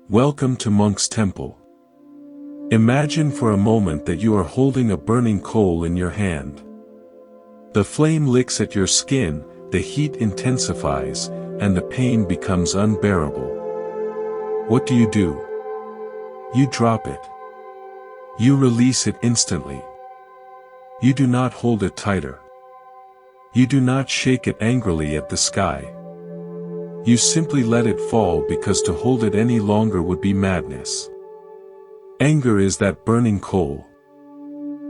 Welcome to Monk's Temple. Imagine for a moment that you are holding a burning coal in your hand. The flame licks at your skin, the heat intensifies, and the pain becomes unbearable. What do? You drop it. You release it instantly. You do not hold it tighter. You do not shake it angrily at the sky. You simply let it fall because to hold it any longer would be madness. Anger is that burning coal.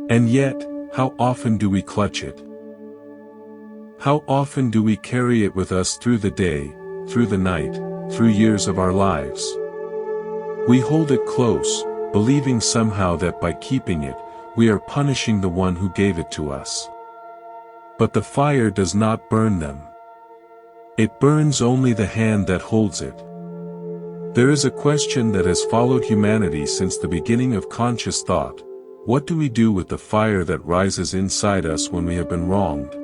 And yet, how often do we clutch it? How often do we carry it with us through the day, through the night, through years of our lives? We hold it close, believing somehow that by keeping it, we are punishing the one who gave it to us. But the fire does not burn them. It burns only the hand that holds it. There is a question that has followed humanity since the beginning of conscious thought. What do we do with the fire that rises inside us when we have been wronged?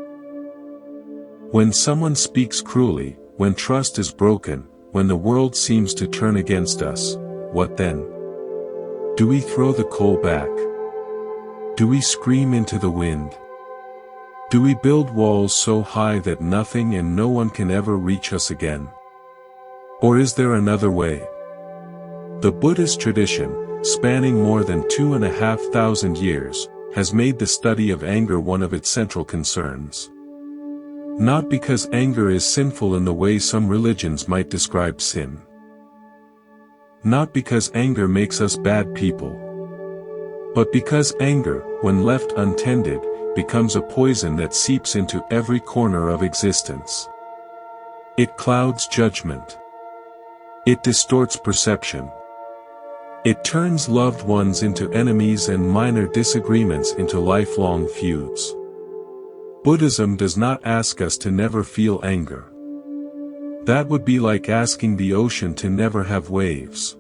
When someone speaks cruelly, when trust is broken, when the world seems to turn against us, what then? Do we throw the coal back? Do we scream into the wind? Do we build walls so high that nothing and no one can ever reach us again? Or is there another way? The Buddhist tradition, spanning more than 2,500 years, has made the study of anger one of its central concerns. Not because anger is sinful in the way some religions might describe sin. Not because anger makes us bad people. But because anger, when left untended, becomes a poison that seeps into every corner of existence. It clouds judgment. It distorts perception. It turns loved ones into enemies and minor disagreements into lifelong feuds. Buddhism does not ask us to never feel anger. That would be like asking the ocean to never have waves.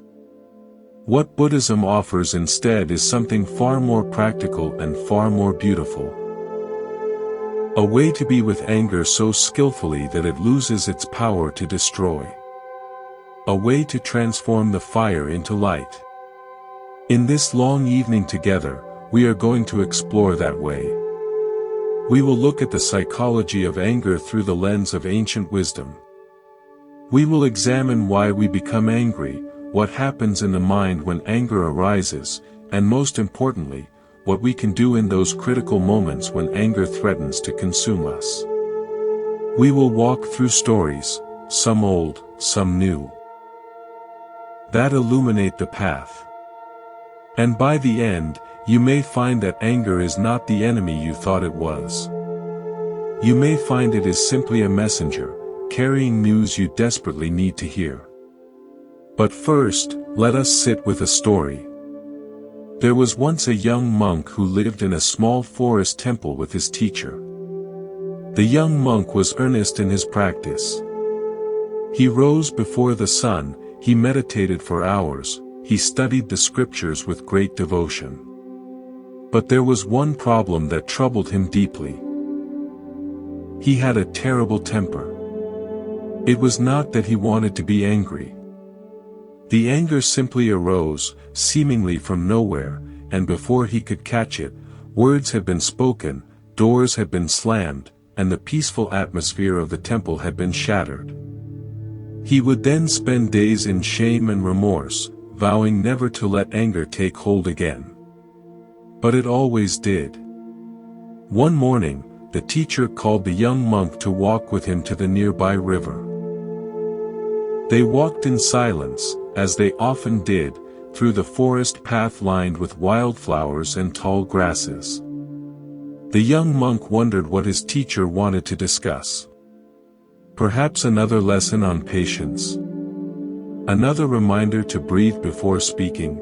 What Buddhism offers instead is something far more practical and far more beautiful. A way to be with anger so skillfully that it loses its power to destroy. A way to transform the fire into light. In this long evening together, we are going to explore that way. We will look at the psychology of anger through the lens of ancient wisdom. We will examine why we become angry, what happens in the mind when anger arises, and most importantly, what we can do in those critical moments when anger threatens to consume us. We will walk through stories, some old, some new, that illuminate the path. And by the end, you may find that anger is not the enemy you thought it was. You may find it is simply a messenger, carrying news you desperately need to hear. But first, let us sit with a story. There was once a young monk who lived in a small forest temple with his teacher. The young monk was earnest in his practice. He rose before the sun, he meditated for hours, he studied the scriptures with great devotion. But there was one problem that troubled him deeply. He had a terrible temper. It was not that he wanted to be angry. The anger simply arose, seemingly from nowhere, and before he could catch it, words had been spoken, doors had been slammed, and the peaceful atmosphere of the temple had been shattered. He would then spend days in shame and remorse, vowing never to let anger take hold again. But it always did. One morning, the teacher called the young monk to walk with him to the nearby river. They walked in silence, as they often did, through the forest path lined with wildflowers and tall grasses. The young monk wondered what his teacher wanted to discuss. Perhaps another lesson on patience? Another reminder to breathe before speaking?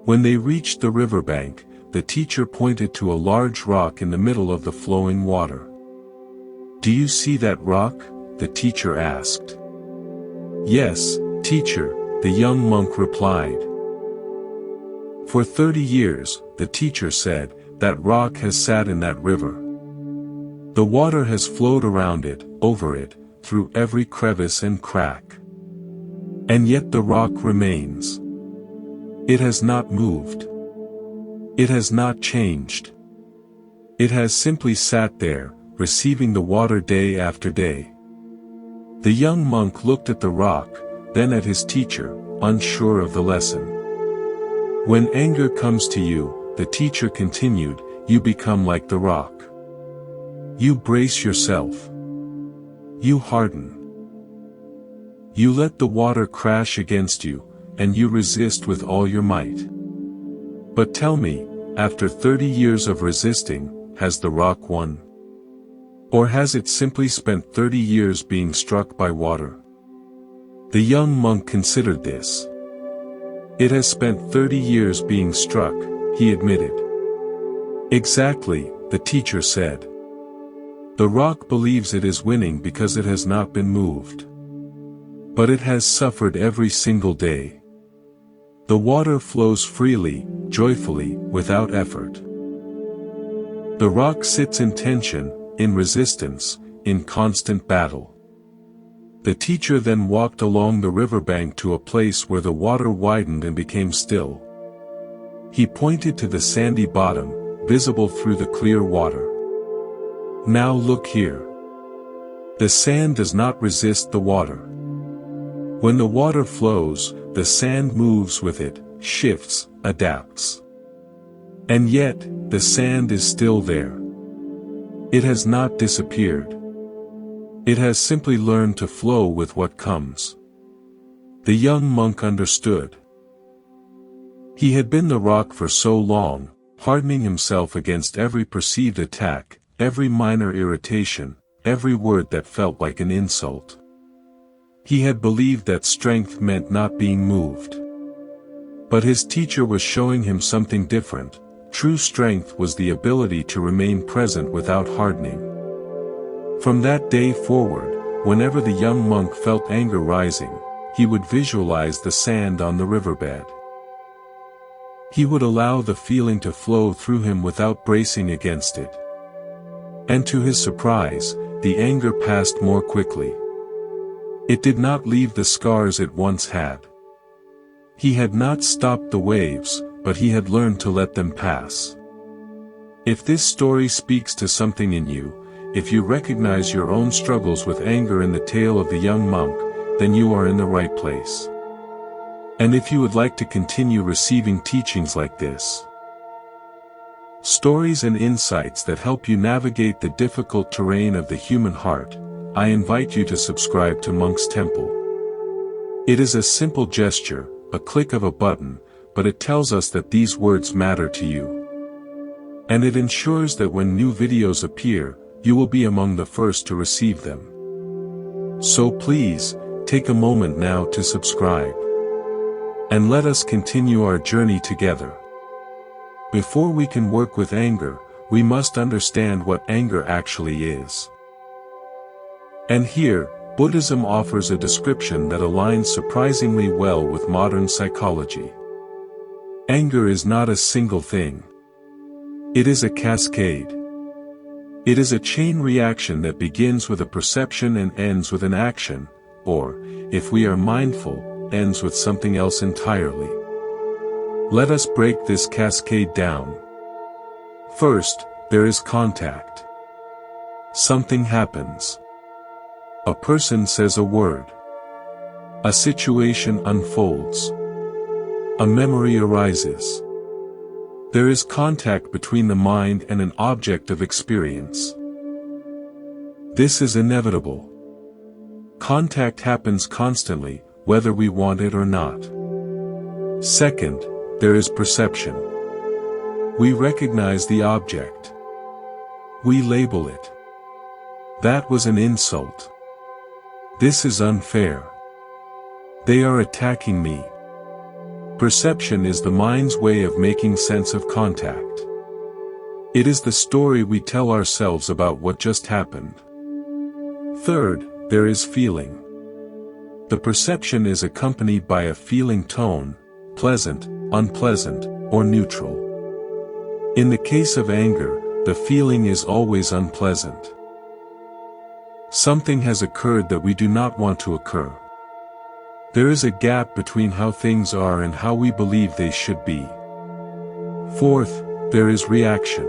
When they reached the riverbank, the teacher pointed to a large rock in the middle of the flowing water. "Do you see that rock?" the teacher asked. "Yes, teacher," the young monk replied. "For 30 years, the teacher said, that rock has sat in that river. The water has flowed around it, over it, through every crevice and crack. And yet the rock remains. It has not moved. It has not changed. It has simply sat there, receiving the water day after day. The young monk looked at the rock, then at his teacher, unsure of the lesson. When anger comes to you, the teacher continued, you become like the rock. You brace yourself. You harden. You let the water crash against you, and you resist with all your might. But tell me, after 30 years of resisting, has the rock won? Or has it simply spent 30 years being struck by water? The young monk considered this. It has spent 30 years being struck, he admitted. Exactly, the teacher said. The rock believes it is winning because it has not been moved. But it has suffered every single day. The water flows freely, joyfully, without effort. The rock sits in tension, in resistance, in constant battle. The teacher then walked along the riverbank to a place where the water widened and became still. He pointed to the sandy bottom, visible through the clear water. Now look here. The sand does not resist the water. When the water flows, the sand moves with it, shifts, adapts. And yet, the sand is still there. It has not disappeared. It has simply learned to flow with what comes. The young monk understood. He had been the rock for so long, hardening himself against every perceived attack, every minor irritation, every word that felt like an insult. He had believed that strength meant not being moved. But his teacher was showing him something different. True strength was the ability to remain present without hardening. From that day forward, whenever the young monk felt anger rising, he would visualize the sand on the riverbed. He would allow the feeling to flow through him without bracing against it. And to his surprise, the anger passed more quickly. It did not leave the scars it once had. He had not stopped the waves, but he had learned to let them pass. If this story speaks to something in you, if you recognize your own struggles with anger in the tale of the young monk, then you are in the right place. And if you would like to continue receiving teachings like this, stories and insights that help you navigate the difficult terrain of the human heart, I invite you to subscribe to Monk's Temple. It is a simple gesture, a click of a button, but it tells us that these words matter to you. And it ensures that when new videos appear, you will be among the first to receive them. So please, take a moment now to subscribe. And let us continue our journey together. Before we can work with anger, we must understand what anger actually is. And here, Buddhism offers a description that aligns surprisingly well with modern psychology. Anger is not a single thing. It is a cascade. It is a chain reaction that begins with a perception and ends with an action, or, if we are mindful, ends with something else entirely. Let us break this cascade down. First, there is contact. Something happens. A person says a word. A situation unfolds. A memory arises. There is contact between the mind and an object of experience. This is inevitable. Contact happens constantly, whether we want it or not. Second, there is perception. We recognize the object. We label it. That was an insult. This is unfair. They are attacking me. Perception is the mind's way of making sense of contact. It is the story we tell ourselves about what just happened. Third, there is feeling. The perception is accompanied by a feeling tone, pleasant, unpleasant, or neutral. In the case of anger, the feeling is always unpleasant. Something has occurred that we do not want to occur. There is a gap between how things are and how we believe they should be. Fourth, there is reaction.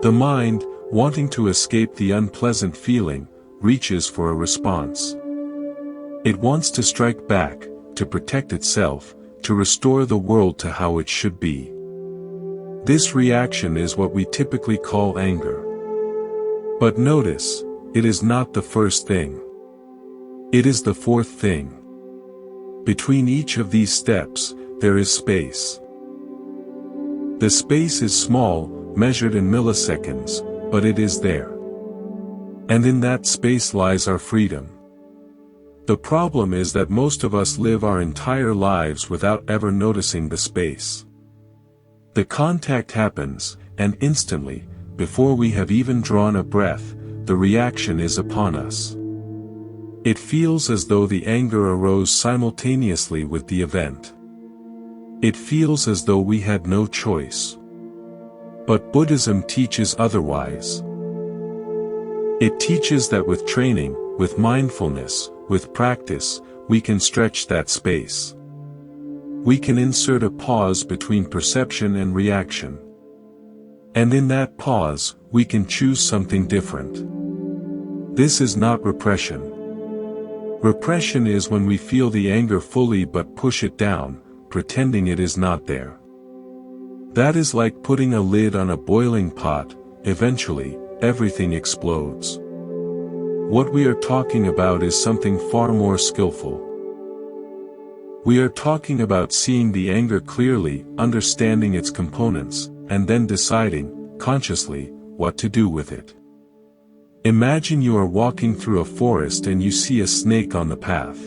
The mind, wanting to escape the unpleasant feeling, reaches for a response. It wants to strike back, to protect itself, to restore the world to how it should be. This reaction is what we typically call anger. But notice, it is not the first thing. It is the fourth thing. Between each of these steps, there is space. The space is small, measured in milliseconds, but it is there. And in that space lies our freedom. The problem is that most of us live our entire lives without ever noticing the space. The contact happens, and instantly, before we have even drawn a breath, the reaction is upon us. It feels as though the anger arose simultaneously with the event. It feels as though we had no choice. But Buddhism teaches otherwise. It teaches that with training, with mindfulness, with practice, we can stretch that space. We can insert a pause between perception and reaction. And in that pause, we can choose something different. This is not repression. Repression is when we feel the anger fully but push it down, pretending it is not there. That is like putting a lid on a boiling pot. Eventually, everything explodes. What we are talking about is something far more skillful. We are talking about seeing the anger clearly, understanding its components, and then deciding, consciously, what to do with it. Imagine you are walking through a forest and you see a snake on the path.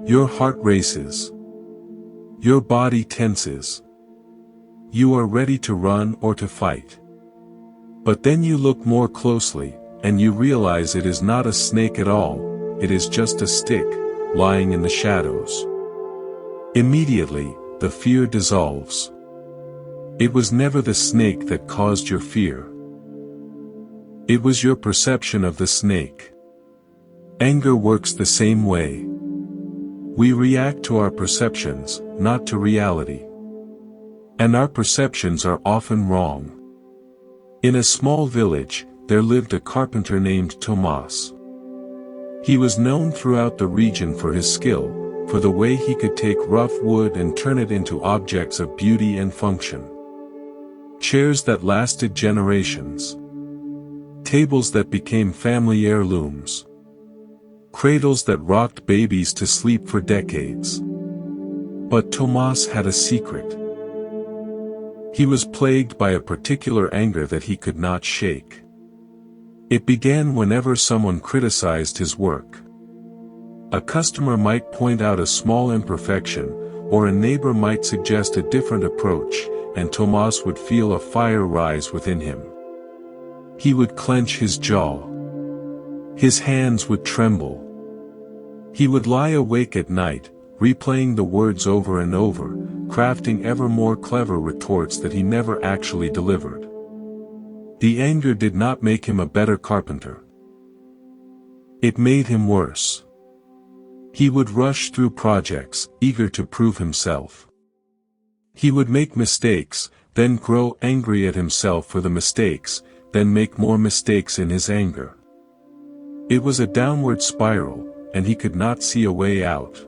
Your heart races. Your body tenses. You are ready to run or to fight. But then you look more closely, and you realize it is not a snake at all, it is just a stick, lying in the shadows. Immediately, the fear dissolves. It was never the snake that caused your fear. It was your perception of the snake. Anger works the same way. We react to our perceptions, not to reality. And our perceptions are often wrong. In a small village, there lived a carpenter named Tomas. He was known throughout the region for his skill, for the way he could take rough wood and turn it into objects of beauty and function. Chairs that lasted generations. Tables that became family heirlooms. Cradles that rocked babies to sleep for decades. But Tomas had a secret. He was plagued by a particular anger that he could not shake. It began whenever someone criticized his work. A customer might point out a small imperfection, or a neighbor might suggest a different approach, and Tomas would feel a fire rise within him. He would clench his jaw. His hands would tremble. He would lie awake at night, replaying the words over and over, crafting ever more clever retorts that he never actually delivered. The anger did not make him a better carpenter. It made him worse. He would rush through projects, eager to prove himself. He would make mistakes, then grow angry at himself for the mistakes, then make more mistakes in his anger. It was a downward spiral, and he could not see a way out.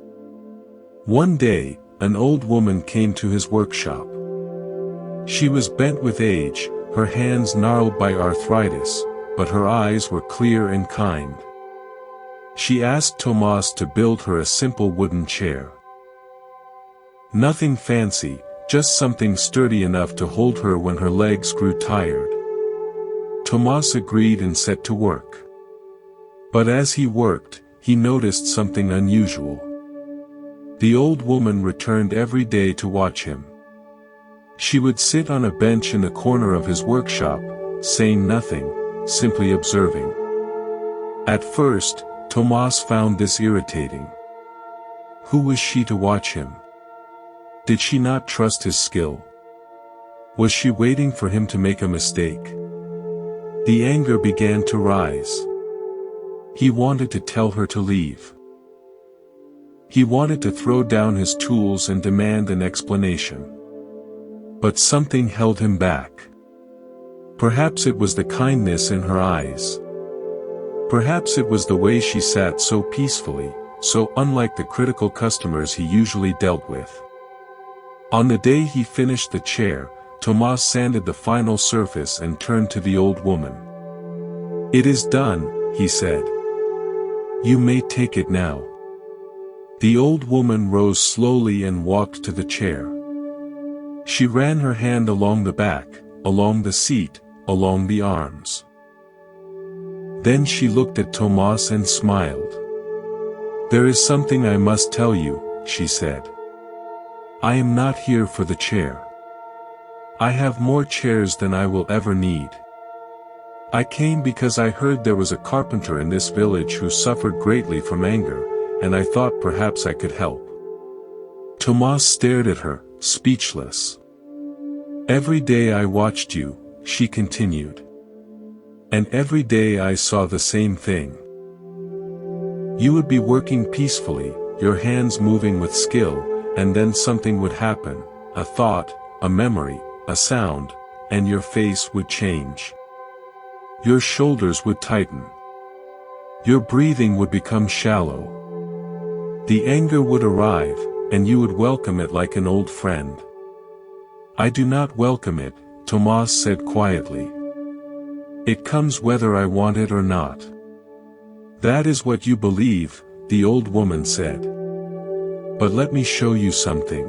One day, an old woman came to his workshop. She was bent with age, her hands gnarled by arthritis, but her eyes were clear and kind. She asked Tomas to build her a simple wooden chair. Nothing fancy, just something sturdy enough to hold her when her legs grew tired. Tomas agreed and set to work. But as he worked, he noticed something unusual. The old woman returned every day to watch him. She would sit on a bench in the corner of his workshop, saying nothing, simply observing. At first, Tomas found this irritating. Who was she to watch him? Did she not trust his skill? Was she waiting for him to make a mistake? The anger began to rise. He wanted to tell her to leave. He wanted to throw down his tools and demand an explanation. But something held him back. Perhaps it was the kindness in her eyes. Perhaps it was the way she sat so peacefully, so unlike the critical customers he usually dealt with. On the day he finished the chair, Tomas sanded the final surface and turned to the old woman. "It is done," he said. "You may take it now." The old woman rose slowly and walked to the chair. She ran her hand along the back, along the seat, along the arms. Then she looked at Tomas and smiled. "There is something I must tell you," she said. "I am not here for the chair. I have more chairs than I will ever need. I came because I heard there was a carpenter in this village who suffered greatly from anger, and I thought perhaps I could help." Tomas stared at her, speechless. "Every day I watched you," she continued. "And every day I saw the same thing. You would be working peacefully, your hands moving with skill, and then something would happen, a thought, a memory, a sound, and your face would change. Your shoulders would tighten. Your breathing would become shallow. The anger would arrive, and you would welcome it like an old friend." "I do not welcome it," Tomas said quietly. "It comes whether I want it or not." "That is what you believe," the old woman said. "But let me show you something."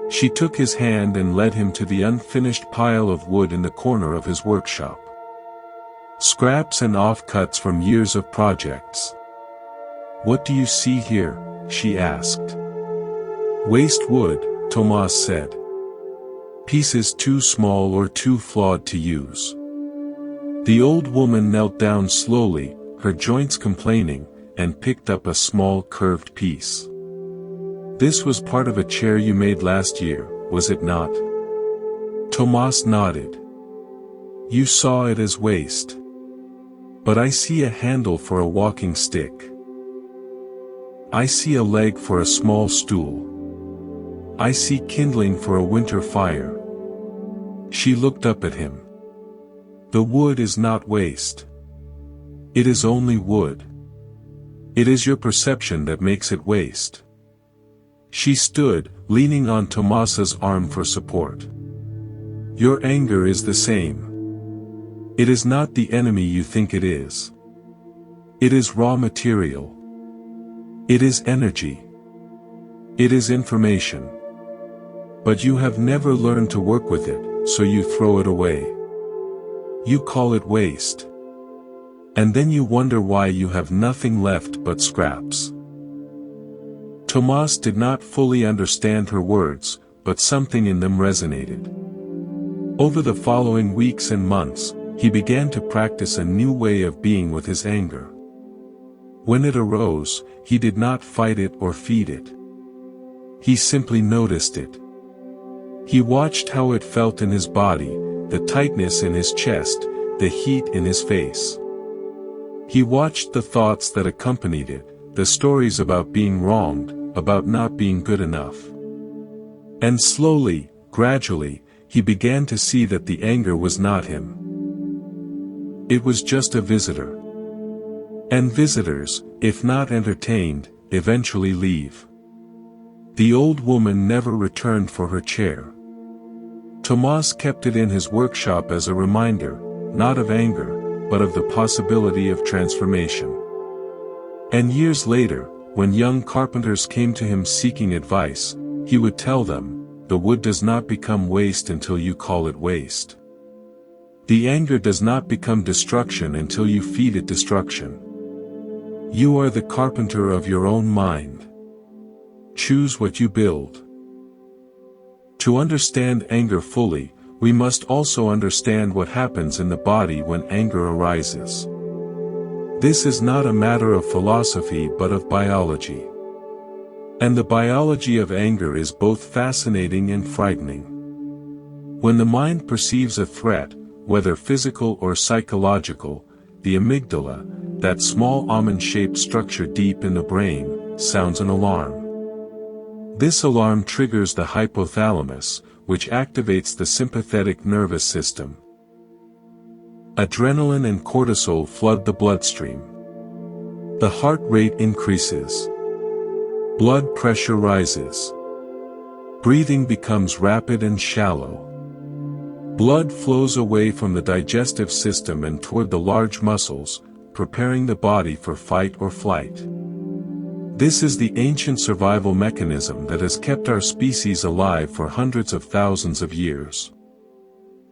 She took his hand and led him to the unfinished pile of wood in the corner of his workshop. Scraps and offcuts from years of projects. "What do you see here?" she asked. "Waste wood," Tomas said. "Pieces too small or too flawed to use." The old woman knelt down slowly, her joints complaining, and picked up a small curved piece. "This was part of a chair you made last year, was it not?" Tomas nodded. "You saw it as waste. But I see a handle for a walking stick. I see a leg for a small stool. I see kindling for a winter fire." She looked up at him. "The wood is not waste. It is only wood. It is your perception that makes it waste." She stood, leaning on Tomas's arm for support. "Your anger is the same. It is not the enemy you think it is. It is raw material. It is energy. It is information. But you have never learned to work with it, so you throw it away. You call it waste. And then you wonder why you have nothing left but scraps." Tomas did not fully understand her words, but something in them resonated. Over the following weeks and months, he began to practice a new way of being with his anger. When it arose, he did not fight it or feed it. He simply noticed it. He watched how it felt in his body, the tightness in his chest, the heat in his face. He watched the thoughts that accompanied it, the stories about being wronged, about not being good enough. And slowly, gradually, he began to see that the anger was not him. It was just a visitor. And visitors, if not entertained, eventually leave. The old woman never returned for her chair. Tomas kept it in his workshop as a reminder, not of anger, but of the possibility of transformation. And years later, when young carpenters came to him seeking advice, he would tell them, "The wood does not become waste until you call it waste. The anger does not become destruction until you feed it destruction. You are the carpenter of your own mind. Choose what you build." To understand anger fully, we must also understand what happens in the body when anger arises. This is not a matter of philosophy but of biology. And the biology of anger is both fascinating and frightening. When the mind perceives a threat, whether physical or psychological, the amygdala, that small almond-shaped structure deep in the brain, sounds an alarm. This alarm triggers the hypothalamus, which activates the sympathetic nervous system. Adrenaline and cortisol flood the bloodstream. The heart rate increases. Blood pressure rises. Breathing becomes rapid and shallow. Blood flows away from the digestive system and toward the large muscles, preparing the body for fight or flight. This is the ancient survival mechanism that has kept our species alive for hundreds of thousands of years.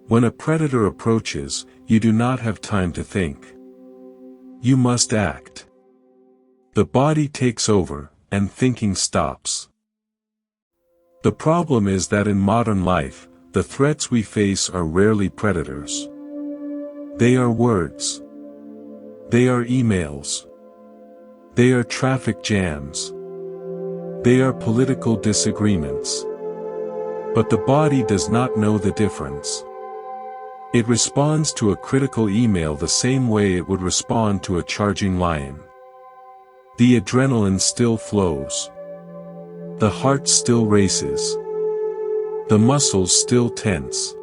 When a predator approaches, you do not have time to think. You must act. The body takes over, and thinking stops. The problem is that in modern life, the threats we face are rarely predators. They are words. They are emails. They are traffic jams. They are political disagreements. But the body does not know the difference. It responds to a critical email the same way it would respond to a charging lion. The adrenaline still flows. The heart still races. The muscles still tense.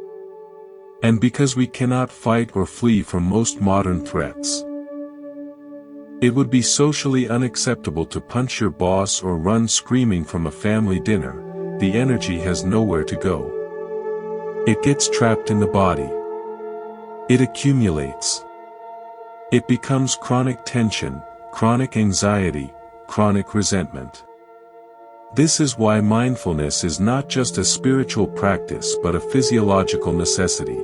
And because we cannot fight or flee from most modern threats, it would be socially unacceptable to punch your boss or run screaming from a family dinner. The energy has nowhere to go. It gets trapped in the body. It accumulates. It becomes chronic tension, chronic anxiety, chronic resentment. This is why mindfulness is not just a spiritual practice but a physiological necessity.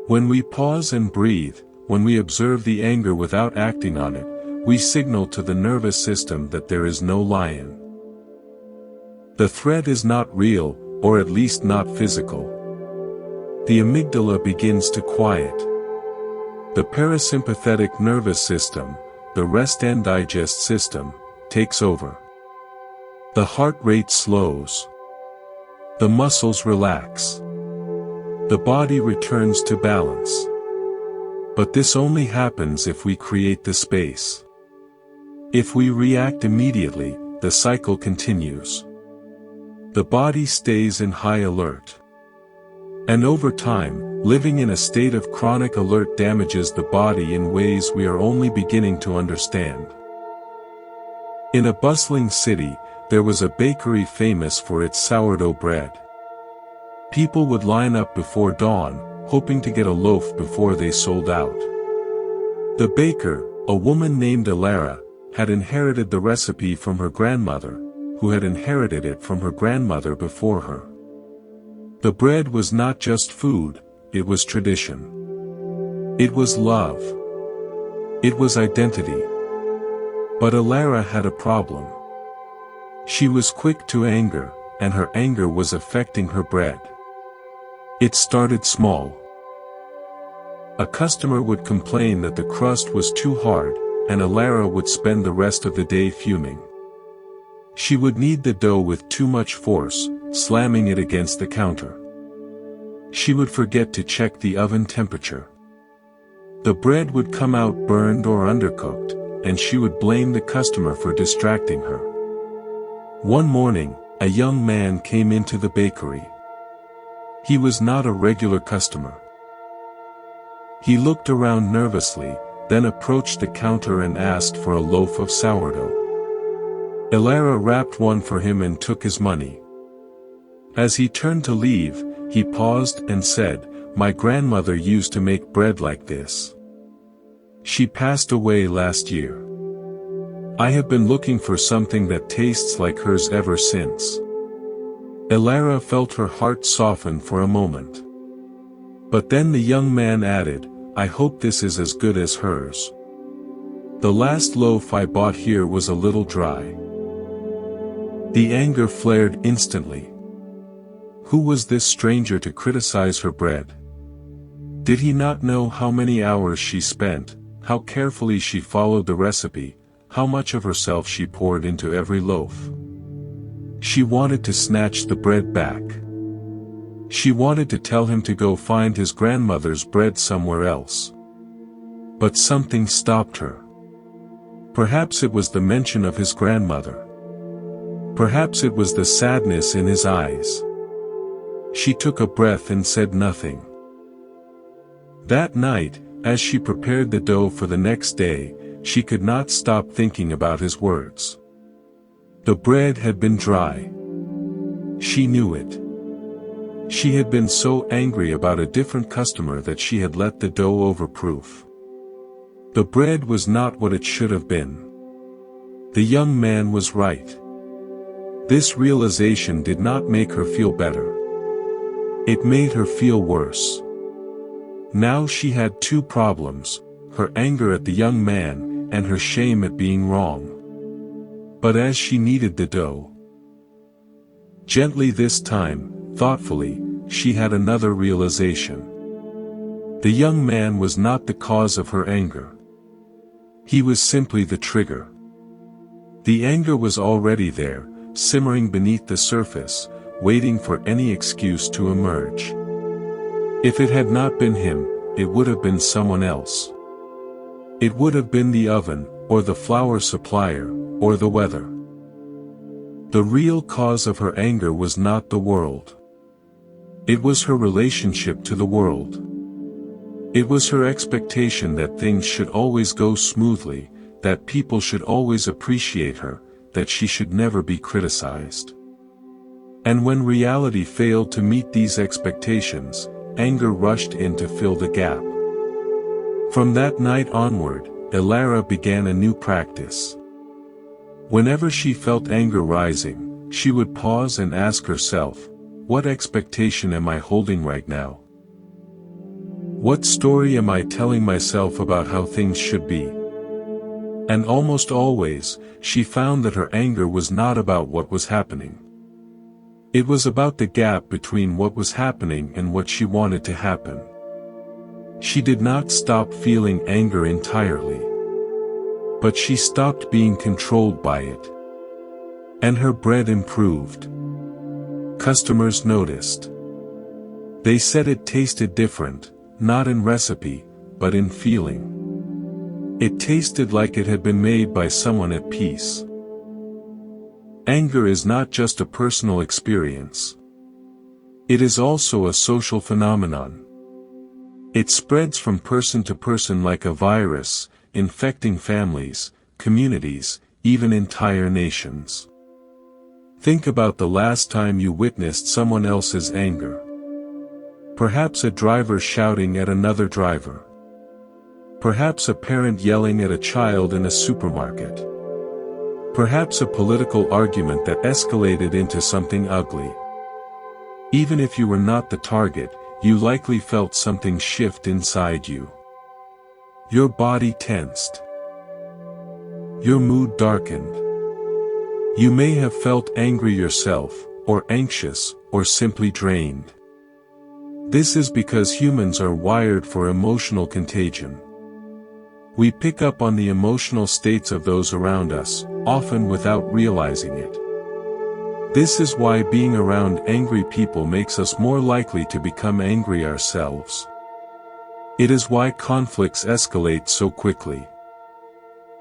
When we pause and breathe, when we observe the anger without acting on it, we signal to the nervous system that there is no lion. The threat is not real, or at least not physical. The amygdala begins to quiet. The parasympathetic nervous system, the rest and digest system, takes over. The heart rate slows. The muscles relax. The body returns to balance. But this only happens if we create the space. If we react immediately, the cycle continues. The body stays in high alert. And over time, living in a state of chronic alert damages the body in ways we are only beginning to understand. In a bustling city, there was a bakery famous for its sourdough bread. People would line up before dawn, hoping to get a loaf before they sold out. The baker, a woman named Alara, had inherited the recipe from her grandmother, who had inherited it from her grandmother before her. The bread was not just food, it was tradition. It was love. It was identity. But Alara had a problem. She was quick to anger, and her anger was affecting her bread. It started small. A customer would complain that the crust was too hard, and Alara would spend the rest of the day fuming. She would knead the dough with too much force, slamming it against the counter. She would forget to check the oven temperature. The bread would come out burned or undercooked, and she would blame the customer for distracting her. One morning, a young man came into the bakery. He was not a regular customer. He looked around nervously, then approached the counter and asked for a loaf of sourdough. Alara wrapped one for him and took his money. As he turned to leave, he paused and said, "My grandmother used to make bread like this. She passed away last year. I have been looking for something that tastes like hers ever since." Alara felt her heart soften for a moment. But then the young man added, "I hope this is as good as hers. The last loaf I bought here was a little dry." The anger flared instantly. Who was this stranger to criticize her bread? Did he not know how many hours she spent, how carefully she followed the recipe, how much of herself she poured into every loaf? She wanted to snatch the bread back. She wanted to tell him to go find his grandmother's bread somewhere else. But something stopped her. Perhaps it was the mention of his grandmother. Perhaps it was the sadness in his eyes. She took a breath and said nothing. That night, as she prepared the dough for the next day, she could not stop thinking about his words. The bread had been dry. She knew it. She had been so angry about a different customer that she had let the dough overproof. The bread was not what it should have been. The young man was right. This realization did not make her feel better. It made her feel worse. Now she had two problems, her anger at the young man, and her shame at being wrong. But as she kneaded the dough, gently this time, thoughtfully, she had another realization. The young man was not the cause of her anger. He was simply the trigger. The anger was already there, simmering beneath the surface, waiting for any excuse to emerge. If it had not been him, it would have been someone else. It would have been the oven, or the flour supplier, or the weather. The real cause of her anger was not the world. It was her relationship to the world. It was her expectation that things should always go smoothly, that people should always appreciate her, that she should never be criticized. And when reality failed to meet these expectations, anger rushed in to fill the gap. From that night onward, Elara began a new practice. Whenever she felt anger rising, she would pause and ask herself, what expectation am I holding right now? What story am I telling myself about how things should be? And almost always, she found that her anger was not about what was happening. It was about the gap between what was happening and what she wanted to happen. She did not stop feeling anger entirely. But she stopped being controlled by it. And her bread improved. Customers noticed. They said it tasted different, not in recipe, but in feeling. It tasted like it had been made by someone at peace. Anger is not just a personal experience. It is also a social phenomenon. It spreads from person to person like a virus, infecting families, communities, even entire nations. Think about the last time you witnessed someone else's anger. Perhaps a driver shouting at another driver. Perhaps a parent yelling at a child in a supermarket. Perhaps a political argument that escalated into something ugly. Even if you were not the target, you likely felt something shift inside you. Your body tensed. Your mood darkened. You may have felt angry yourself, or anxious, or simply drained. This is because humans are wired for emotional contagion. We pick up on the emotional states of those around us, often without realizing it. This is why being around angry people makes us more likely to become angry ourselves. It is why conflicts escalate so quickly.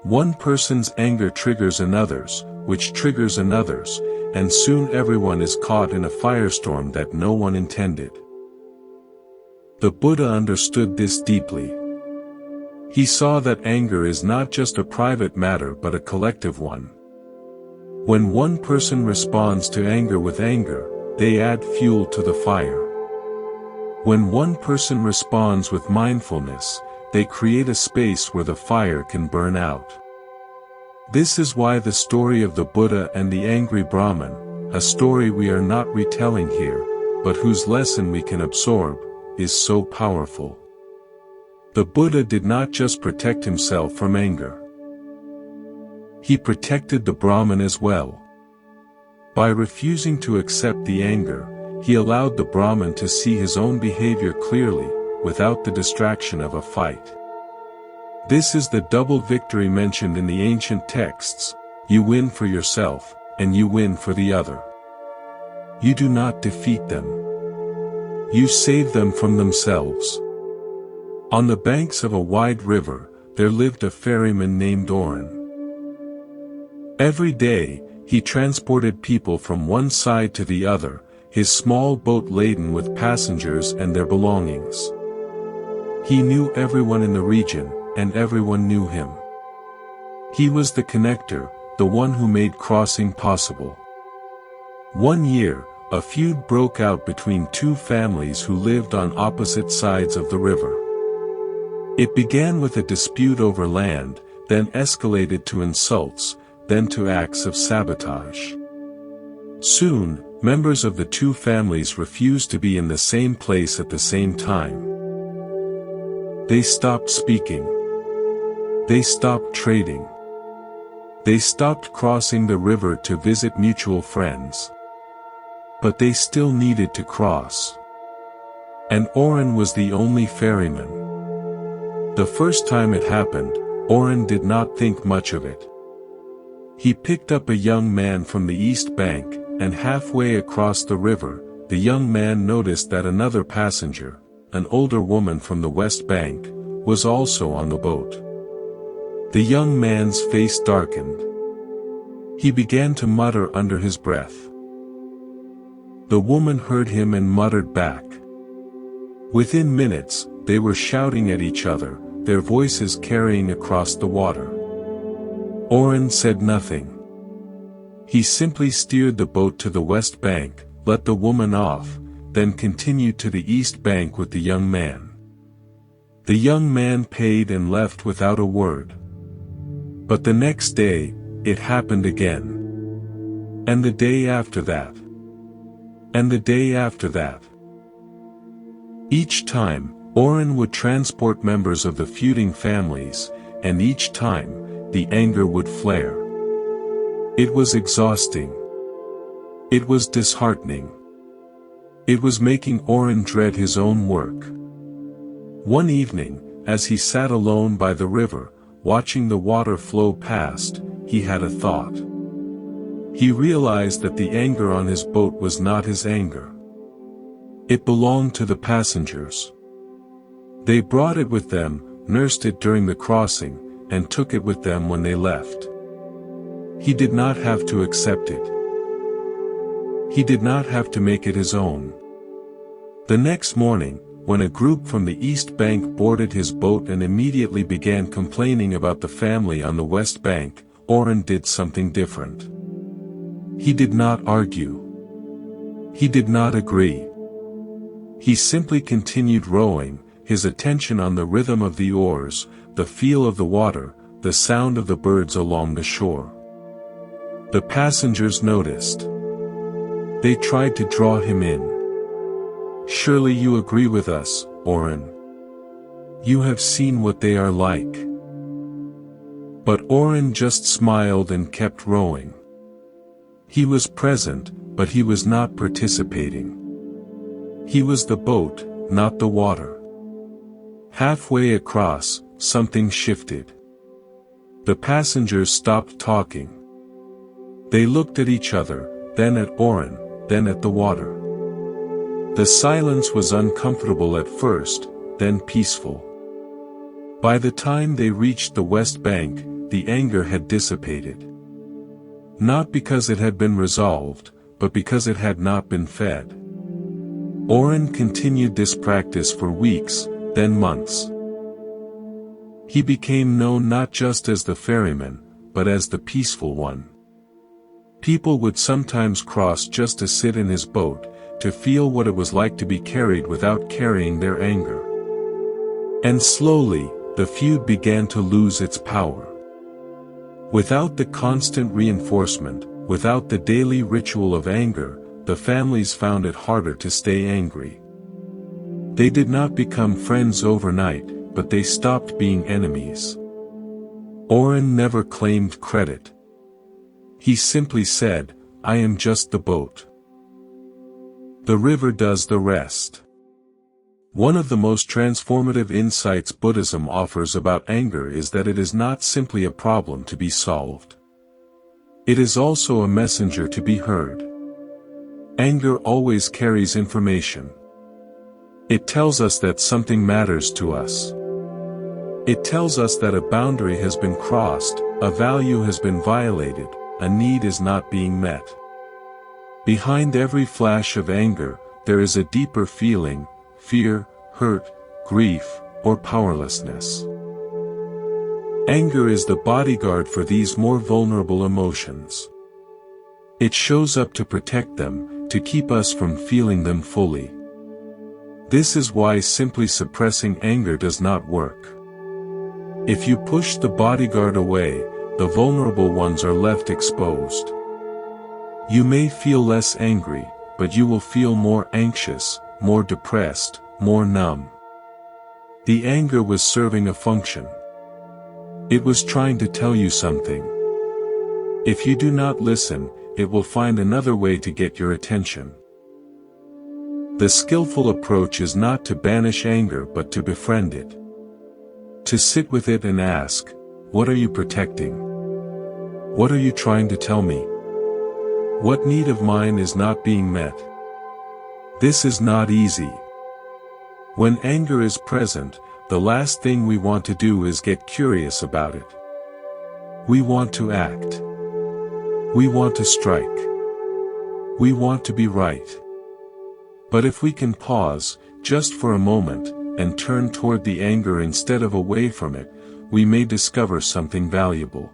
One person's anger triggers another's, which triggers another's, and soon everyone is caught in a firestorm that no one intended. The Buddha understood this deeply. He saw that anger is not just a private matter but a collective one. When one person responds to anger with anger, they add fuel to the fire. When one person responds with mindfulness, they create a space where the fire can burn out. This is why the story of the Buddha and the angry Brahmin, a story we are not retelling here, but whose lesson we can absorb, is so powerful. The Buddha did not just protect himself from anger. He protected the Brahmin as well. By refusing to accept the anger, he allowed the Brahmin to see his own behavior clearly, without the distraction of a fight. This is the double victory mentioned in the ancient texts: you win for yourself, and you win for the other. You do not defeat them. You save them from themselves. On the banks of a wide river, there lived a ferryman named Oren. Every day, he transported people from one side to the other, his small boat laden with passengers and their belongings. He knew everyone in the region, and everyone knew him. He was the connector, the one who made crossing possible. One year, a feud broke out between two families who lived on opposite sides of the river. It began with a dispute over land, then escalated to insults, then to acts of sabotage. Soon, members of the two families refused to be in the same place at the same time. They stopped speaking. They stopped trading. They stopped crossing the river to visit mutual friends. But they still needed to cross. And Oren was the only ferryman. The first time it happened, Oren did not think much of it. He picked up a young man from the east bank, and halfway across the river, the young man noticed that another passenger, an older woman from the west bank, was also on the boat. The young man's face darkened. He began to mutter under his breath. The woman heard him and muttered back. Within minutes, they were shouting at each other, their voices carrying across the water. Oren said nothing. He simply steered the boat to the west bank, let the woman off, then continued to the east bank with the young man. The young man paid and left without a word. But the next day, it happened again. And the day after that. And the day after that. Each time, Oren would transport members of the feuding families, and each time, the anger would flare. It was exhausting. It was disheartening. It was making Oren dread his own work. One evening, as he sat alone by the river, watching the water flow past, he had a thought. He realized that the anger on his boat was not his anger. It belonged to the passengers. They brought it with them, nursed it during the crossing, and took it with them when they left. He did not have to accept it. He did not have to make it his own. The next morning, when a group from the east bank boarded his boat and immediately began complaining about the family on the west bank, Oren did something different. He did not argue. He did not agree. He simply continued rowing, his attention on the rhythm of the oars, the feel of the water, the sound of the birds along the shore. The passengers noticed. They tried to draw him in. Surely you agree with us, Oren. You have seen what they are like. But Oren just smiled and kept rowing. He was present, but he was not participating. He was the boat, not the water. Halfway across, something shifted. The passengers stopped talking. They looked at each other, then at Oren, then at the water. The silence was uncomfortable at first, then peaceful. By the time they reached the west bank, the anger had dissipated. Not because it had been resolved, but because it had not been fed. Oren continued this practice for weeks, then months. He became known not just as the ferryman, but as the peaceful one. People would sometimes cross just to sit in his boat, to feel what it was like to be carried without carrying their anger. And slowly, the feud began to lose its power. Without the constant reinforcement, without the daily ritual of anger, the families found it harder to stay angry. They did not become friends overnight, but they stopped being enemies. Oren never claimed credit. He simply said, "I am just the boat. The river does the rest." One of the most transformative insights Buddhism offers about anger is that it is not simply a problem to be solved. It is also a messenger to be heard. Anger always carries information. It tells us that something matters to us. It tells us that a boundary has been crossed, a value has been violated, a need is not being met. Behind every flash of anger, there is a deeper feeling: fear, hurt, grief, or powerlessness. Anger is the bodyguard for these more vulnerable emotions. It shows up to protect them, to keep us from feeling them fully. This is why simply suppressing anger does not work. If you push the bodyguard away, the vulnerable ones are left exposed. You may feel less angry, but you will feel more anxious, more depressed, more numb. The anger was serving a function. It was trying to tell you something. If you do not listen, it will find another way to get your attention. The skillful approach is not to banish anger but to befriend it. To sit with it and ask, what are you protecting? What are you trying to tell me? What need of mine is not being met? This is not easy. When anger is present, the last thing we want to do is get curious about it. We want to act. We want to strike. We want to be right. But if we can pause, just for a moment, and turn toward the anger instead of away from it, we may discover something valuable.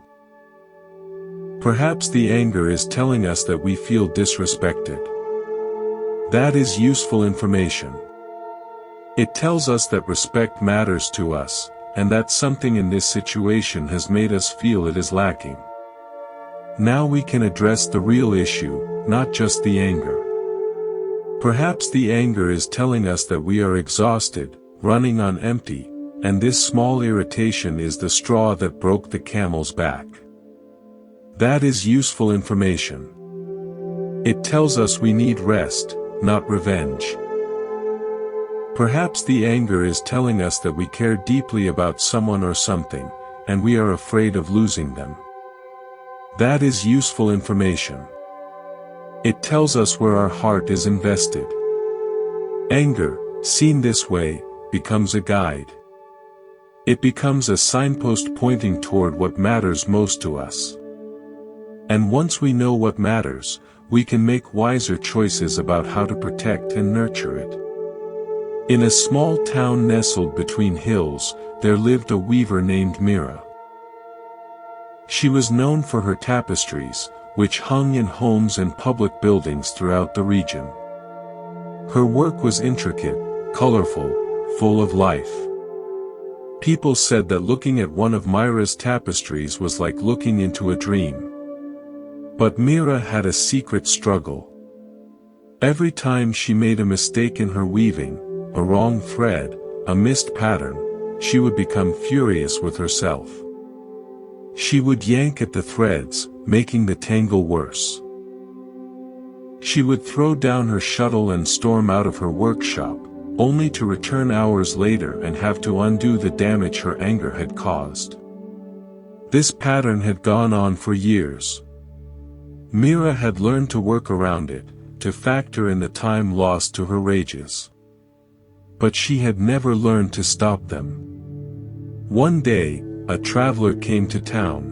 Perhaps the anger is telling us that we feel disrespected. That is useful information. It tells us that respect matters to us, and that something in this situation has made us feel it is lacking. Now we can address the real issue, not just the anger. Perhaps the anger is telling us that we are exhausted, running on empty, and this small irritation is the straw that broke the camel's back. That is useful information. It tells us we need rest, not revenge. Perhaps the anger is telling us that we care deeply about someone or something, and we are afraid of losing them. That is useful information. It tells us where our heart is invested. Anger, seen this way, becomes a guide. It becomes a signpost pointing toward what matters most to us. And once we know what matters, we can make wiser choices about how to protect and nurture it. In a small town nestled between hills, there lived a weaver named Mira. She was known for her tapestries, which hung in homes and public buildings throughout the region. Her work was intricate, colorful, full of life. People said that looking at one of Mira's tapestries was like looking into a dream. But Mira had a secret struggle. Every time she made a mistake in her weaving, a wrong thread, a missed pattern, she would become furious with herself. She would yank at the threads, making the tangle worse. She would throw down her shuttle and storm out of her workshop, only to return hours later and have to undo the damage her anger had caused. This pattern had gone on for years. Mira had learned to work around it, to factor in the time lost to her rages. But she had never learned to stop them. One day, a traveler came to town.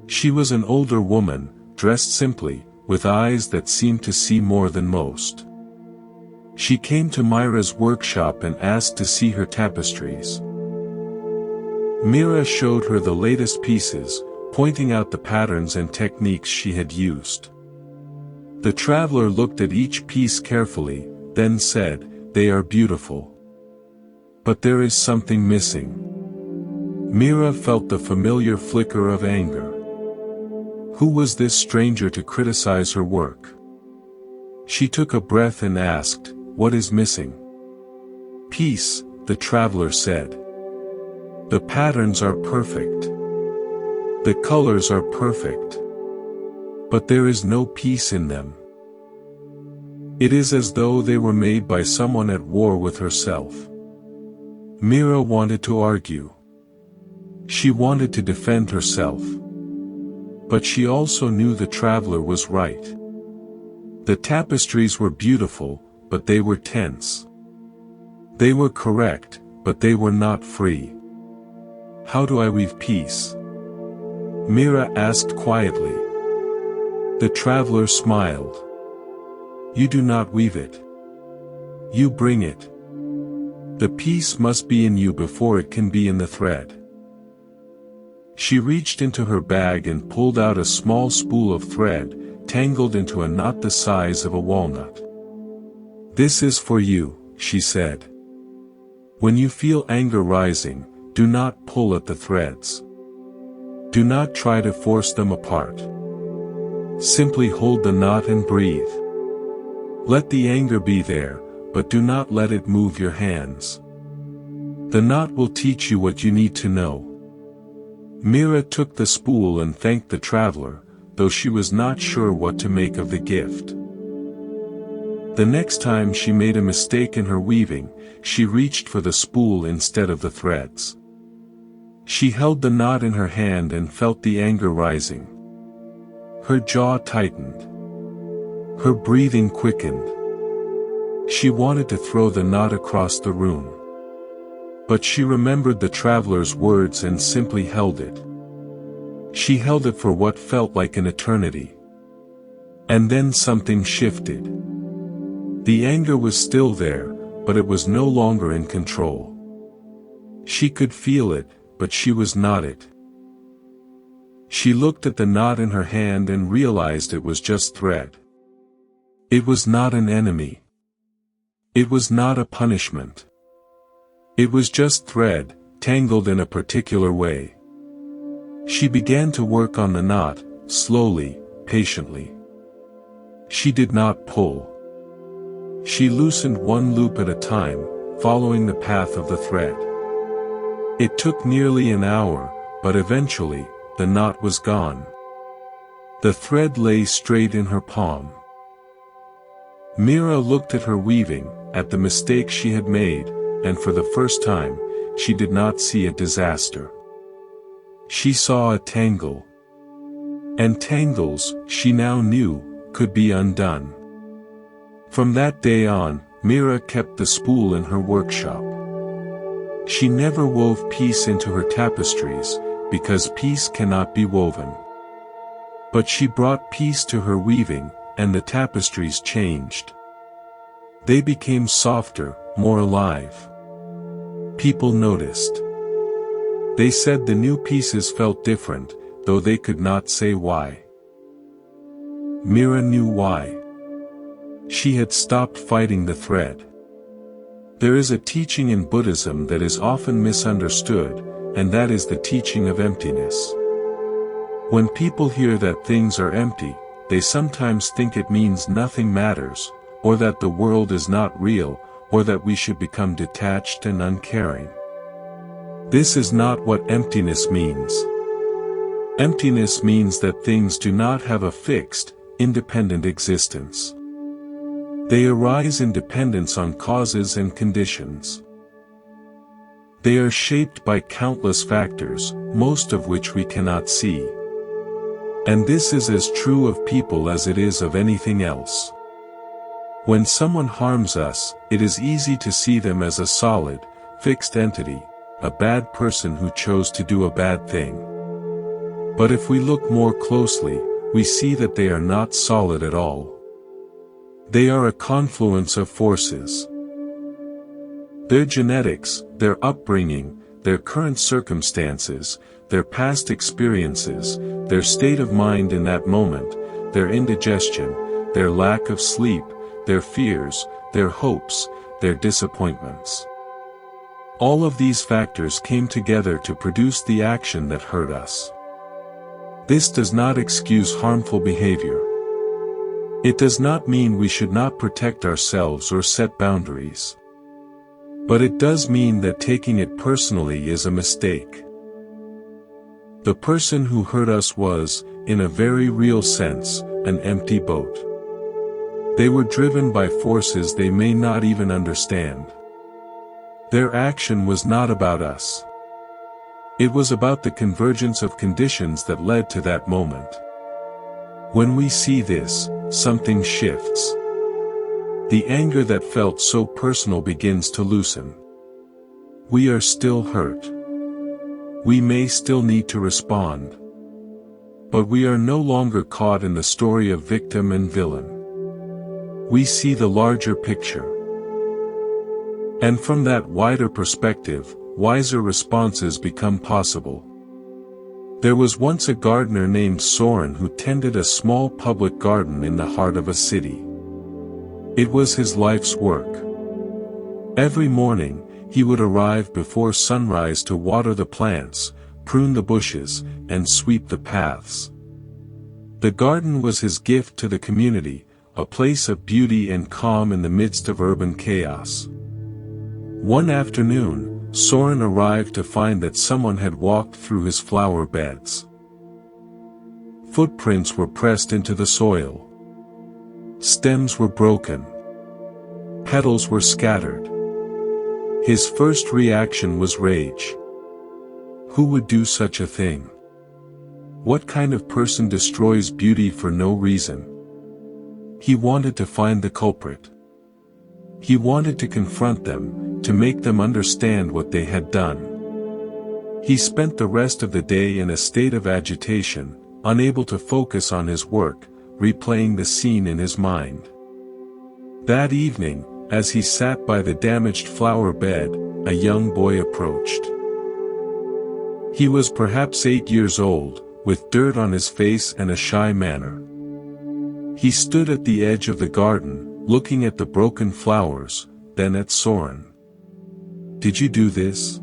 She was an older woman, dressed simply, with eyes that seemed to see more than most. She came to Mira's workshop and asked to see her tapestries. Mira showed her the latest pieces, pointing out the patterns and techniques she had used. The traveler looked at each piece carefully, then said, "They are beautiful. But there is something missing." Mira felt the familiar flicker of anger. Who was this stranger to criticize her work? She took a breath and asked, "What is missing?" "Peace," the traveler said. "The patterns are perfect. The colors are perfect. But there is no peace in them. It is as though they were made by someone at war with herself." Mira wanted to argue. She wanted to defend herself. But she also knew the traveler was right. The tapestries were beautiful, but they were tense. They were correct, but they were not free. "How do I weave peace?" Mira asked quietly. The traveler smiled. You do not weave it. You bring it. The piece must be in you before it can be in the thread. She reached into her bag and pulled out a small spool of thread, tangled into a knot the size of a walnut. This is for you, she said. When you feel anger rising, do not pull at the threads. Do not try to force them apart. Simply hold the knot and breathe. Let the anger be there, but do not let it move your hands. The knot will teach you what you need to know. Mira took the spool and thanked the traveler, though she was not sure what to make of the gift. The next time she made a mistake in her weaving, she reached for the spool instead of the threads. She held the knot in her hand and felt the anger rising. Her jaw tightened. Her breathing quickened. She wanted to throw the knot across the room. But she remembered the traveler's words and simply held it. She held it for what felt like an eternity. And then something shifted. The anger was still there, but it was no longer in control. She could feel it, but she was not it. She looked at the knot in her hand and realized it was just thread. It was not an enemy. It was not a punishment. It was just thread, tangled in a particular way. She began to work on the knot, slowly, patiently. She did not pull. She loosened one loop at a time, following the path of the thread. It took nearly an hour, but eventually, the knot was gone. The thread lay straight in her palm. Mira looked at her weaving, at the mistake she had made, and for the first time, she did not see a disaster. She saw a tangle. And tangles, she now knew, could be undone. From that day on, Mira kept the spool in her workshop. She never wove peace into her tapestries, because peace cannot be woven. But she brought peace to her weaving, and the tapestries changed. They became softer, more alive. People noticed. They said the new pieces felt different, though they could not say why. Mira knew why. She had stopped fighting the thread. There is a teaching in Buddhism that is often misunderstood, and that is the teaching of emptiness. When people hear that things are empty, they sometimes think it means nothing matters, or that the world is not real, or that we should become detached and uncaring. This is not what emptiness means. Emptiness means that things do not have a fixed, independent existence. They arise in dependence on causes and conditions. They are shaped by countless factors, most of which we cannot see. And this is as true of people as it is of anything else. When someone harms us, it is easy to see them as a solid, fixed entity, a bad person who chose to do a bad thing. But if we look more closely, we see that they are not solid at all. They are a confluence of forces. Their genetics, their upbringing, their current circumstances, their past experiences, their state of mind in that moment, their indigestion, their lack of sleep, their fears, their hopes, their disappointments. All of these factors came together to produce the action that hurt us. This does not excuse harmful behavior. It does not mean we should not protect ourselves or set boundaries. But it does mean that taking it personally is a mistake. The person who hurt us was, in a very real sense, an empty boat. They were driven by forces they may not even understand. Their action was not about us. It was about the convergence of conditions that led to that moment. When we see this, something shifts. The anger that felt so personal begins to loosen. We are still hurt. We may still need to respond. But we are no longer caught in the story of victim and villain. We see the larger picture. And from that wider perspective, wiser responses become possible. There was once a gardener named Soren who tended a small public garden in the heart of a city. It was his life's work. Every morning, he would arrive before sunrise to water the plants, prune the bushes, and sweep the paths. The garden was his gift to the community, a place of beauty and calm in the midst of urban chaos. One afternoon, Soren arrived to find that someone had walked through his flower beds. Footprints were pressed into the soil. Stems were broken. Petals were scattered. His first reaction was rage. Who would do such a thing? What kind of person destroys beauty for no reason? He wanted to find the culprit. He wanted to confront them, to make them understand what they had done. He spent the rest of the day in a state of agitation, unable to focus on his work, replaying the scene in his mind. That evening, as he sat by the damaged flower bed, a young boy approached. He was perhaps 8 years old, with dirt on his face and a shy manner. He stood at the edge of the garden, looking at the broken flowers, then at Soren. "Did you do this?"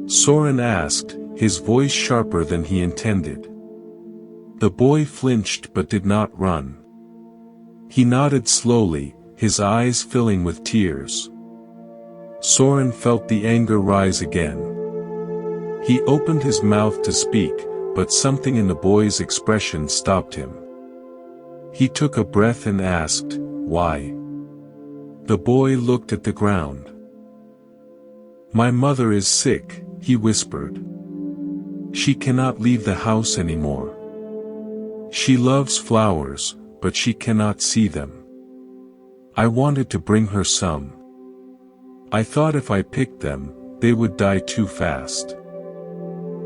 Soren asked, his voice sharper than he intended. The boy flinched but did not run. He nodded slowly, his eyes filling with tears. Soren felt the anger rise again. He opened his mouth to speak, but something in the boy's expression stopped him. He took a breath and asked, "Why?" The boy looked at the ground. "My mother is sick," he whispered. "She cannot leave the house anymore. She loves flowers, but she cannot see them. I wanted to bring her some. I thought if I picked them, they would die too fast.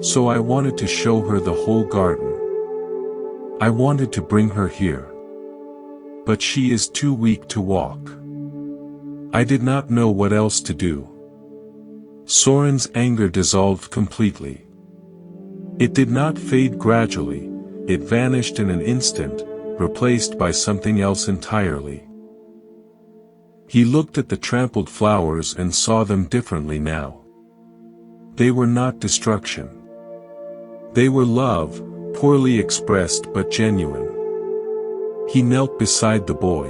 So I wanted to show her the whole garden. I wanted to bring her here. But she is too weak to walk. I did not know what else to do." Soren's anger dissolved completely. It did not fade gradually, it vanished in an instant, replaced by something else entirely. He looked at the trampled flowers and saw them differently now. They were not destruction. They were love, poorly expressed but genuine. He knelt beside the boy.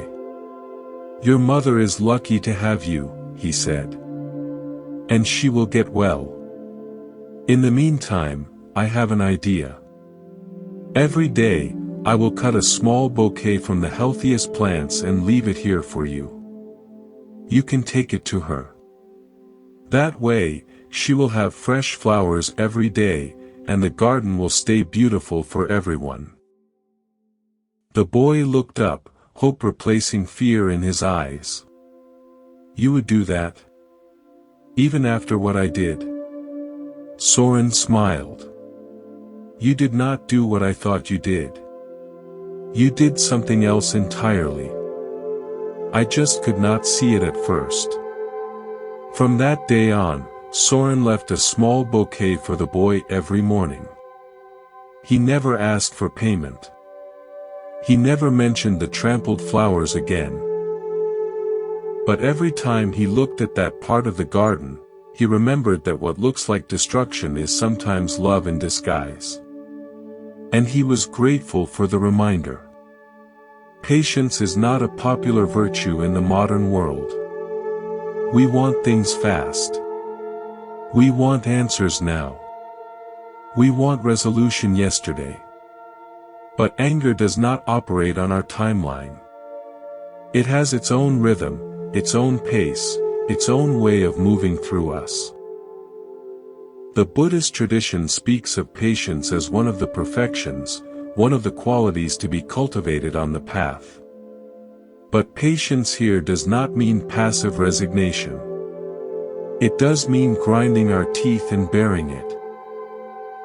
"Your mother is lucky to have you," he said. "And she will get well. In the meantime, I have an idea. Every day, I will cut a small bouquet from the healthiest plants and leave it here for you. You can take it to her. That way, she will have fresh flowers every day, and the garden will stay beautiful for everyone." The boy looked up, hope replacing fear in his eyes. "You would do that? Even after what I did?" Soren smiled. "You did not do what I thought you did. You did something else entirely. I just could not see it at first." From that day on, Soren left a small bouquet for the boy every morning. He never asked for payment. He never mentioned the trampled flowers again. But every time he looked at that part of the garden, he remembered that what looks like destruction is sometimes love in disguise. And he was grateful for the reminder. Patience is not a popular virtue in the modern world. We want things fast. We want answers now. We want resolution yesterday. But anger does not operate on our timeline. It has its own rhythm, its own pace, its own way of moving through us. The Buddhist tradition speaks of patience as one of the perfections, one of the qualities to be cultivated on the path. But patience here does not mean passive resignation. It does mean grinding our teeth and bearing it.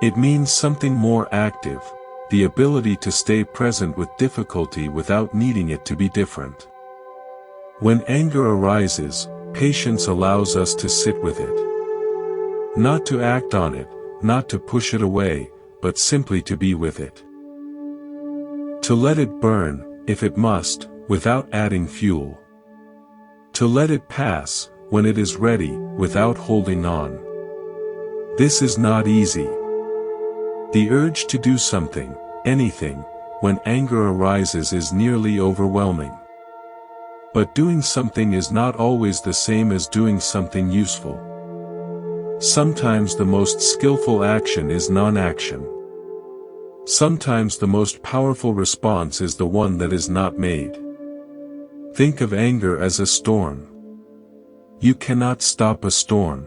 It means something more active, the ability to stay present with difficulty without needing it to be different. When anger arises, patience allows us to sit with it. Not to act on it, not to push it away, but simply to be with it. To let it burn, if it must, without adding fuel. To let it pass, when it is ready, without holding on. This is not easy. The urge to do something, anything, when anger arises is nearly overwhelming. But doing something is not always the same as doing something useful. Sometimes the most skillful action is non-action. Sometimes the most powerful response is the one that is not made. Think of anger as a storm. You cannot stop a storm.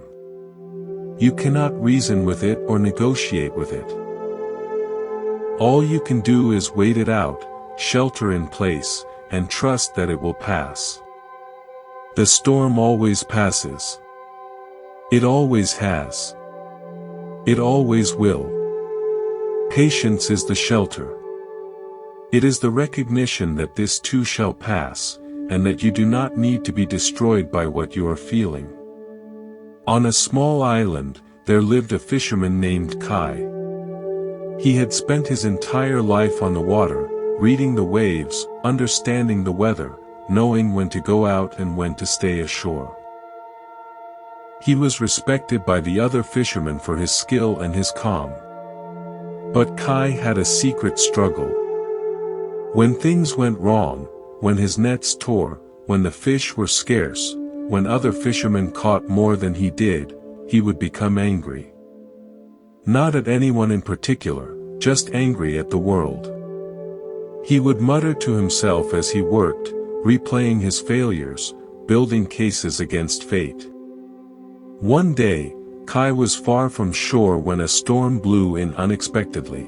You cannot reason with it or negotiate with it. All you can do is wait it out, shelter in place, and trust that it will pass. The storm always passes. It always has. It always will. Patience is the shelter. It is the recognition that this too shall pass, and that you do not need to be destroyed by what you are feeling. On a small island, there lived a fisherman named Kai. He had spent his entire life on the water, reading the waves, understanding the weather, knowing when to go out and when to stay ashore. He was respected by the other fishermen for his skill and his calm. But Kai had a secret struggle. When things went wrong, when his nets tore, when the fish were scarce, when other fishermen caught more than he did, he would become angry. Not at anyone in particular, just angry at the world. He would mutter to himself as he worked, replaying his failures, building cases against fate. One day, Kai was far from shore when a storm blew in unexpectedly.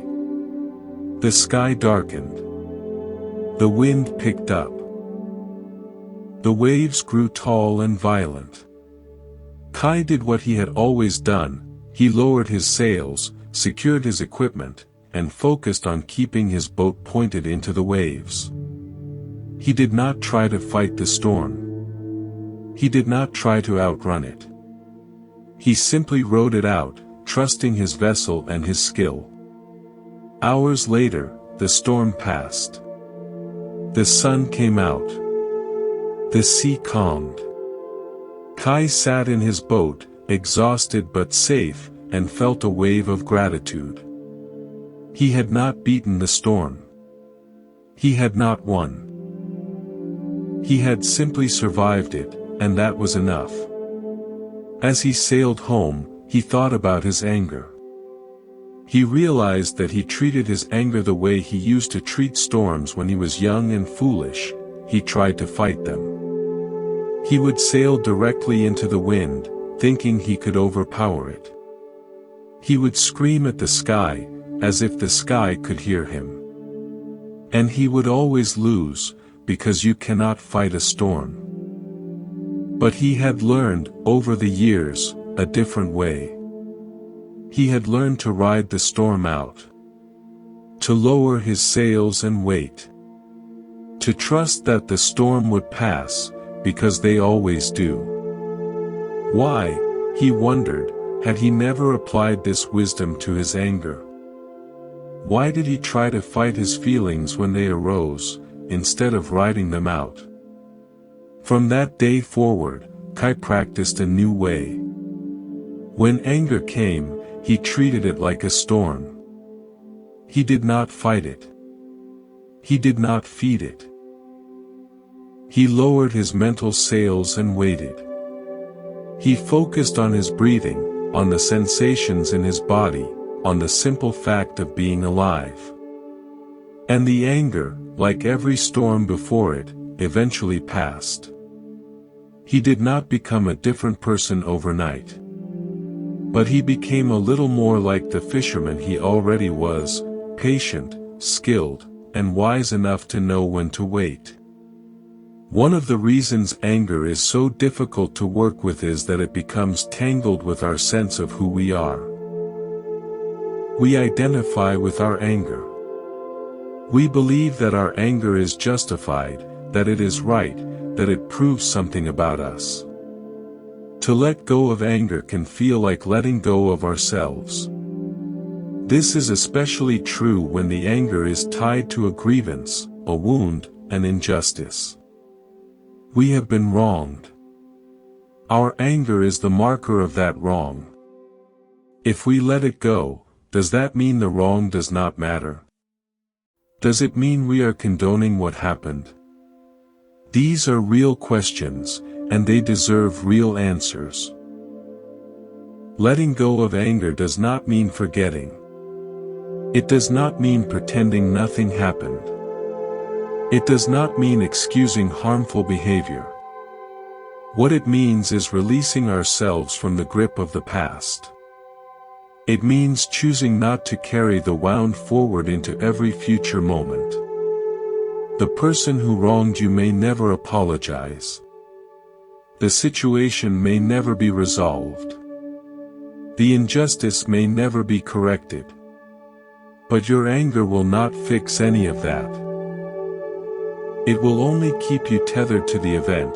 The sky darkened. The wind picked up. The waves grew tall and violent. Kai did what he had always done. He lowered his sails, secured his equipment, and focused on keeping his boat pointed into the waves. He did not try to fight the storm. He did not try to outrun it. He simply rode it out, trusting his vessel and his skill. Hours later, the storm passed. The sun came out. The sea calmed. Kai sat in his boat, exhausted but safe, and felt a wave of gratitude. He had not beaten the storm. He had not won. He had simply survived it, and that was enough. As he sailed home, he thought about his anger. He realized that he treated his anger the way he used to treat storms when he was young and foolish. He tried to fight them. He would sail directly into the wind, thinking he could overpower it. He would scream at the sky, as if the sky could hear him. And he would always lose, because you cannot fight a storm. But he had learned, over the years, a different way. He had learned to ride the storm out. To lower his sails and wait. To trust that the storm would pass, because they always do. Why, he wondered, had he never applied this wisdom to his anger? Why did he try to fight his feelings when they arose, instead of riding them out? From that day forward, Kai practiced a new way. When anger came, he treated it like a storm. He did not fight it. He did not feed it. He lowered his mental sails and waited. He focused on his breathing, on the sensations in his body, on the simple fact of being alive. And the anger, like every storm before it, eventually passed. He did not become a different person overnight. But he became a little more like the fisherman he already was, patient, skilled, and wise enough to know when to wait. One of the reasons anger is so difficult to work with is that it becomes tangled with our sense of who we are. We identify with our anger. We believe that our anger is justified, that it is right, that it proves something about us. To let go of anger can feel like letting go of ourselves. This is especially true when the anger is tied to a grievance, a wound, an injustice. We have been wronged. Our anger is the marker of that wrong. If we let it go, does that mean the wrong does not matter? Does it mean we are condoning what happened? These are real questions, and they deserve real answers. Letting go of anger does not mean forgetting. It does not mean pretending nothing happened. It does not mean excusing harmful behavior. What it means is releasing ourselves from the grip of the past. It means choosing not to carry the wound forward into every future moment. The person who wronged you may never apologize. The situation may never be resolved. The injustice may never be corrected. But your anger will not fix any of that. It will only keep you tethered to the event,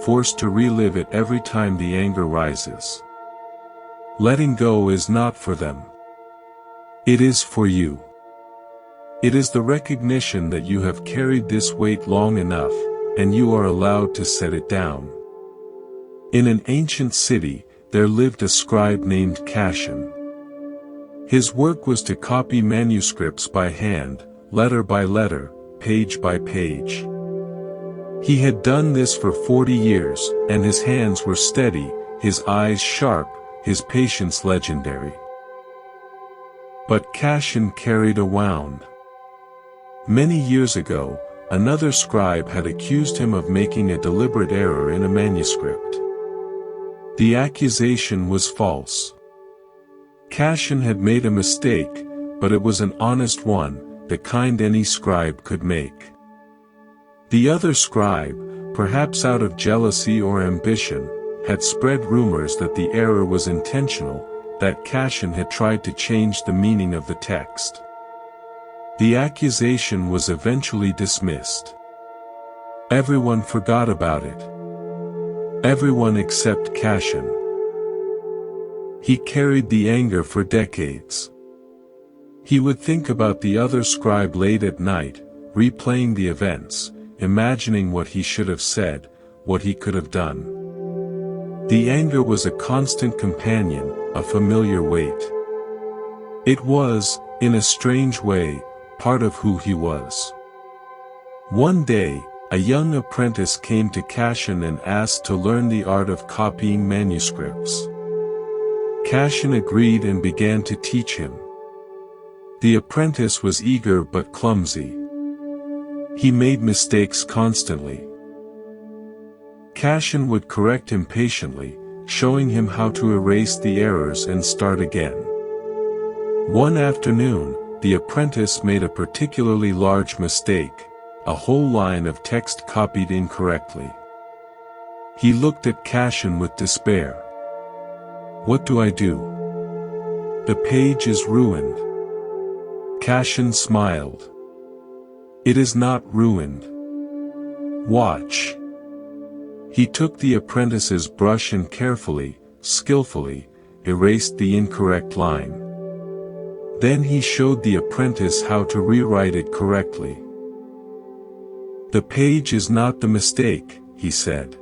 forced to relive it every time the anger rises. Letting go is not for them. It is for you. It is the recognition that you have carried this weight long enough, and you are allowed to set it down. In an ancient city, there lived a scribe named Cashin. His work was to copy manuscripts by hand, letter by letter, page by page. He had done this for 40 years, and his hands were steady, his eyes sharp, his patience legendary. But Cashin carried a wound. Many years ago, another scribe had accused him of making a deliberate error in a manuscript. The accusation was false. Cashin had made a mistake, but it was an honest one, the kind any scribe could make. The other scribe, perhaps out of jealousy or ambition, had spread rumors that the error was intentional, that Cashin had tried to change the meaning of the text. The accusation was eventually dismissed. Everyone forgot about it. Everyone except Cashin. He carried the anger for decades. He would think about the other scribe late at night, replaying the events, imagining what he should have said, what he could have done. The anger was a constant companion, a familiar weight. It was, in a strange way, part of who he was. One day, a young apprentice came to Cashin and asked to learn the art of copying manuscripts. Cashin agreed and began to teach him. The apprentice was eager but clumsy. He made mistakes constantly. Cashin would correct him patiently, showing him how to erase the errors and start again. One afternoon, the apprentice made a particularly large mistake, a whole line of text copied incorrectly. He looked at Cashin with despair. "What do I do? The page is ruined." Cashin smiled. "It is not ruined. Watch." He took the apprentice's brush and carefully, skillfully, erased the incorrect line. Then he showed the apprentice how to rewrite it correctly. "The page is not the mistake," he said.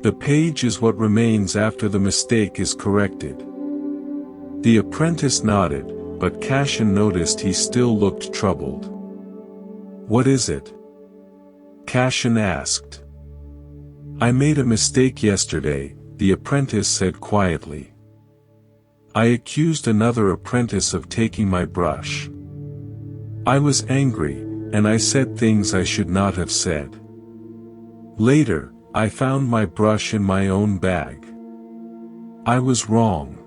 "The page is what remains after the mistake is corrected." The apprentice nodded, but Cashin noticed he still looked troubled. "What is it?" Cashin asked. "I made a mistake yesterday," the apprentice said quietly. "I accused another apprentice of taking my brush. I was angry, and I said things I should not have said. Later, I found my brush in my own bag. I was wrong.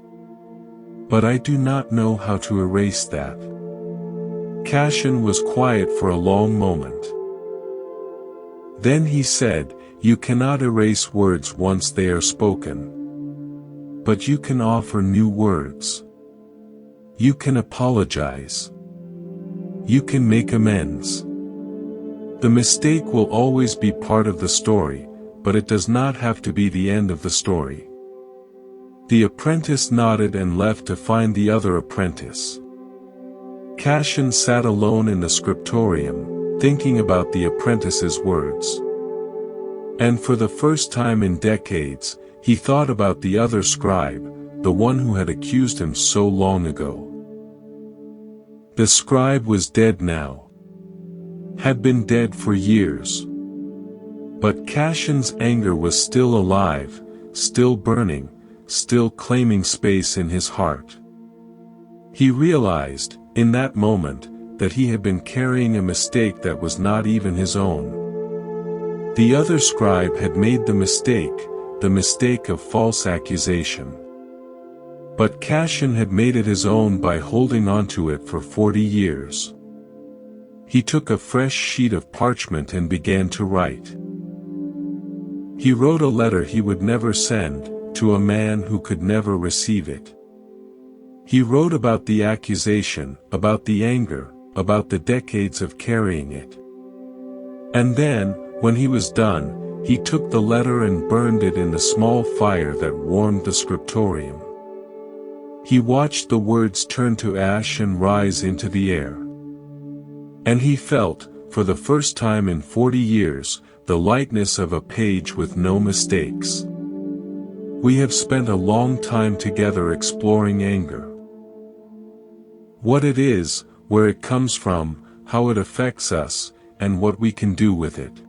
But I do not know how to erase that." Cashin was quiet for a long moment. Then he said, "You cannot erase words once they are spoken. But you can offer new words. You can apologize. You can make amends. The mistake will always be part of the story, but it does not have to be the end of the story. The apprentice nodded and left to find the other apprentice. Cassian sat alone in the scriptorium, thinking about the apprentice's words. And for the first time in decades, he thought about the other scribe, the one who had accused him so long ago. The scribe was dead now. Had been dead for years. But Cassian's anger was still alive, still burning, still claiming space in his heart. He realized, in that moment, that he had been carrying a mistake that was not even his own. The other scribe had made the mistake of false accusation. But Cassian had made it his own by holding onto it for 40 years. He took a fresh sheet of parchment and began to write. He wrote a letter he would never send, to a man who could never receive it. He wrote about the accusation, about the anger, about the decades of carrying it. And then, when he was done, he took the letter and burned it in the small fire that warmed the scriptorium. He watched the words turn to ash and rise into the air. And he felt, for the first time in 40 years, the lightness of a page with no mistakes. We have spent a long time together exploring anger. What it is, where it comes from, how it affects us, and what we can do with it.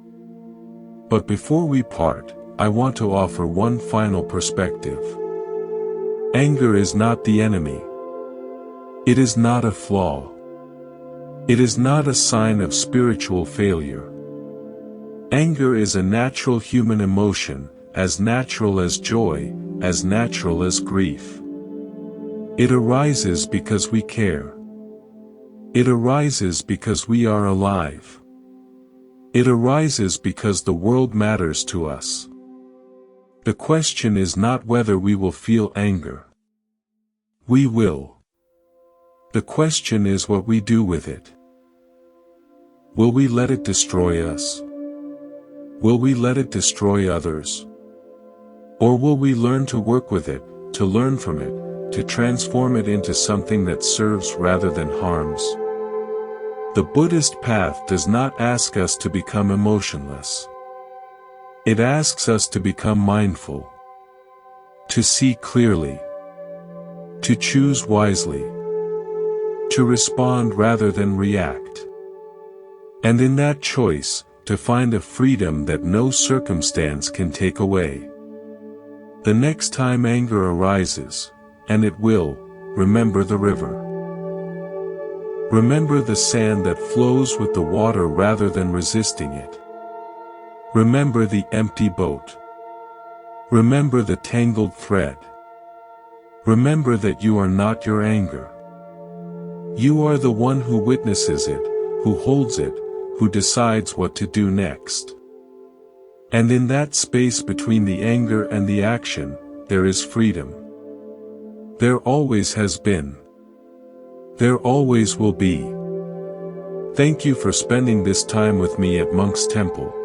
But before we part, I want to offer one final perspective. Anger is not the enemy. It is not a flaw. It is not a sign of spiritual failure. Anger is a natural human emotion, as natural as joy, as natural as grief. It arises because we care. It arises because we are alive. It arises because the world matters to us. The question is not whether we will feel anger. We will. The question is what we do with it. Will we let it destroy us? Will we let it destroy others? Or will we learn to work with it, to learn from it, to transform it into something that serves rather than harms? The Buddhist path does not ask us to become emotionless. It asks us to become mindful. To see clearly. To choose wisely. To respond rather than react. And in that choice, to find a freedom that no circumstance can take away. The next time anger arises, and it will, remember the river. Remember the sand that flows with the water rather than resisting it. Remember the empty boat. Remember the tangled thread. Remember that you are not your anger. You are the one who witnesses it, who holds it, who decides what to do next. And in that space between the anger and the action, there is freedom. There always has been. There always will be. Thank you for spending this time with me at Monk's Temple.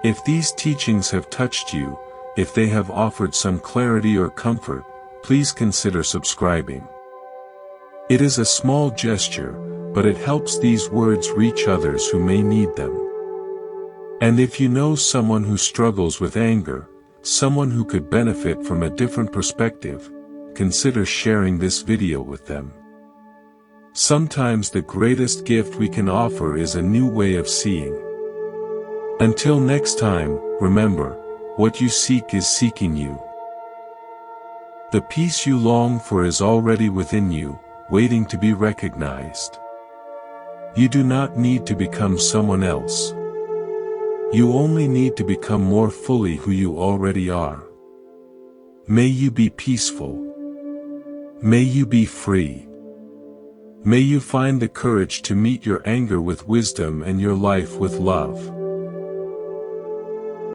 If these teachings have touched you, if they have offered some clarity or comfort, please consider subscribing. It is a small gesture, but it helps these words reach others who may need them. And if you know someone who struggles with anger, someone who could benefit from a different perspective, consider sharing this video with them. Sometimes the greatest gift we can offer is a new way of seeing. Until next time, remember, what you seek is seeking you. The peace you long for is already within you, waiting to be recognized. You do not need to become someone else. You only need to become more fully who you already are. May you be peaceful. May you be free. May you find the courage to meet your anger with wisdom and your life with love.